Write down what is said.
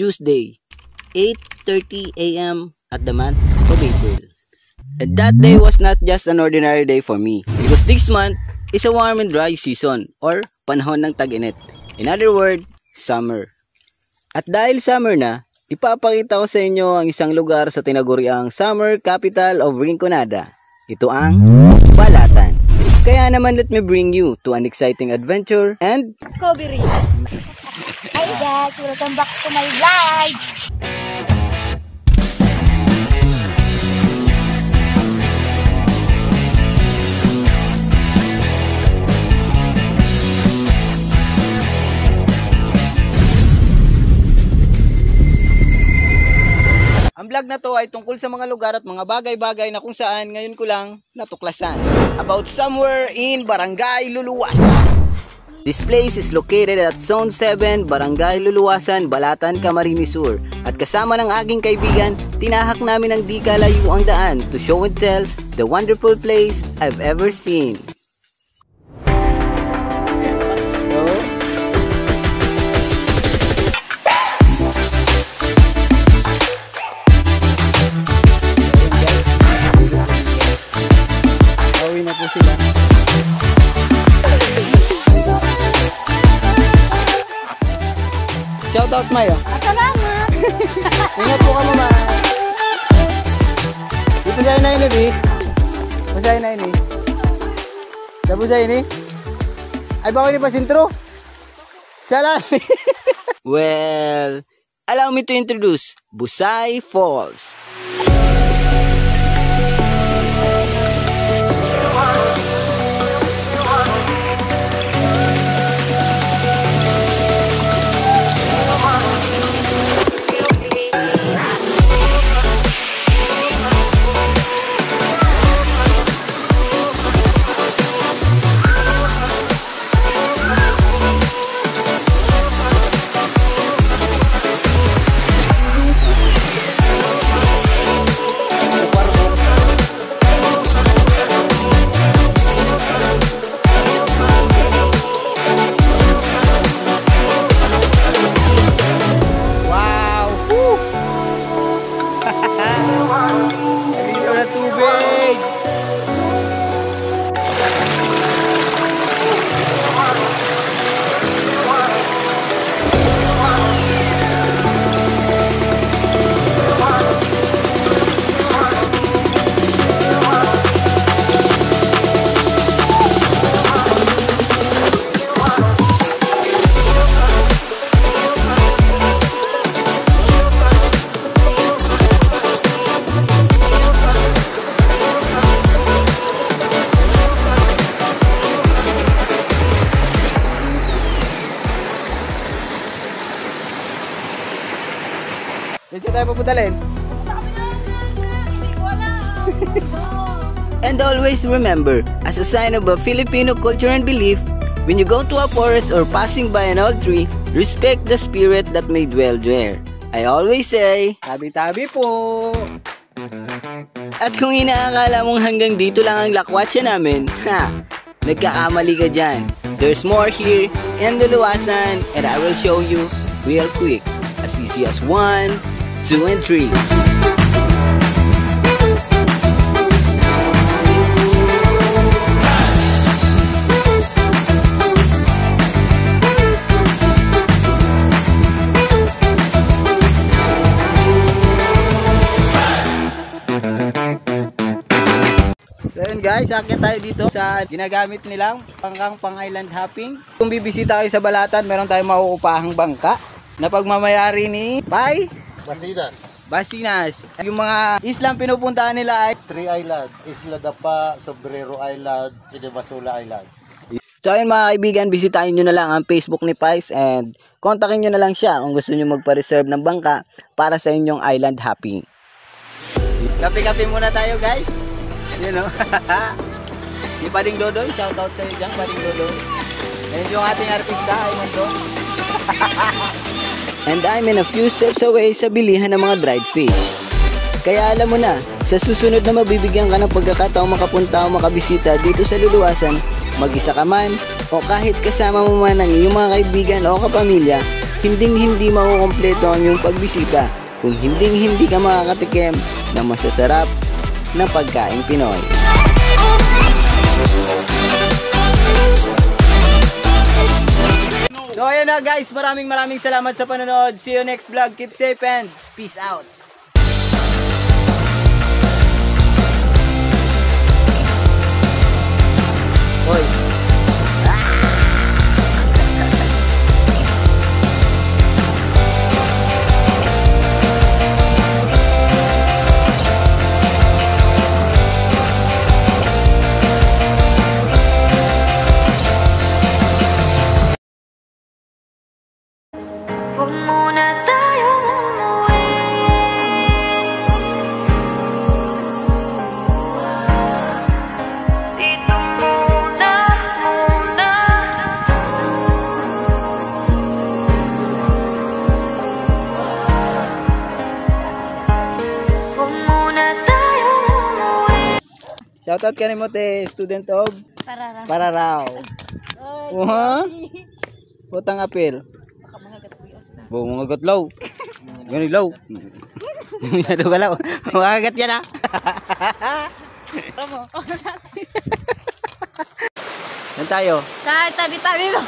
Tuesday, 8:30 a.m. at the month of April. And that day was not just an ordinary day for me, because this month is a warm and dry season or panahon ng tag-init. In other words, summer. At dahil summer na, ipapakita ko sa inyo ang isang lugar sa tinaguriang summer capital of Rinconada. Ito ang Balatan. Kaya naman let me bring you to an exciting adventure and discovery. Hi guys, welcome back to my vlog. Ang vlog na to ay tungkol sa mga lugar at mga bagay-bagay na kung saan ngayon ko lang natuklasan. About somewhere in Barangay Luluwasan. This place is located at Zone 7, Barangay Luluwasan, Balatan, Camarines Sur. At kasama ng aking kaibigan, tinahak namin ang di kalayuang daan to show and tell the wonderful place I've ever seen. Shout out Mayo. Salamat. Ingat po ka mama. Di pa sa'yo na ini, Bi. Pasa'yo na ini. Sabi sa'yo ini. Ay bako ini pa sintro. Salami. Well, allow me to introduce Busay Falls. Saan tayo pupuntalin? And always remember, as a sign of a Filipino culture and belief, when you go to a forest or passing by an old tree, respect the spirit that may dwell there. I always say, tabi-tabi po! At kung inaakala mong hanggang dito lang ang lakwatsa namin, nagkakamali ka dyan. There's more here in Luluwasan, and I will show you real quick. As easy as 1, 2, and 3. So yun guys, akyat tayo dito sa ginagamit nilang pang island hopping. Kung bibisita kayo sa Balatan, meron tayong mauupahang bangka na pagmamayari ni Pai Basinas. Yung mga islang pinupuntahan nila ay 3 Island, Isla Dapa, Sombrero Island, Inebasula Island. So ayun mga kaibigan, bisitahin nyo na lang ang Facebook ni Pais and kontakin nyo na lang siya kung gusto nyo magpa-reserve ng bangka para sa inyong island hopping. Kape-kape muna tayo guys. Yun o. Yung Bading Dodoy, shoutout sa iyo dyan, Bading Dodoy. Yan yung ating artista, ay mundo. And I'm in a few steps away sa bilihan ng mga dried fish. Kaya alam mo na, sa susunod na mabibigyan ka ng pagkakataong makapunta o makabisita dito sa Luluwasan, mag-isa ka man o kahit kasama mo man ang iyong mga kaibigan o kapamilya, hinding-hindi makukompleto ang iyong pagbisita kung hinding-hindi ka makakatikim ng masasarap na pagkaing Pinoy. So ayun na guys, maraming salamat sa panonood. See you next vlog. Keep safe and peace out. Hoy. Huwag muna tayong umuwi. Dito muna. Huwag muna tayong umuwi. Shoutout ka ni mo te, student of Para Pararaw. Putang apel. Bo mga gatlaw. Ganun law. Ano galaw? Mga gat yan ah. Saan tayo? Sa tabi-tabi mo.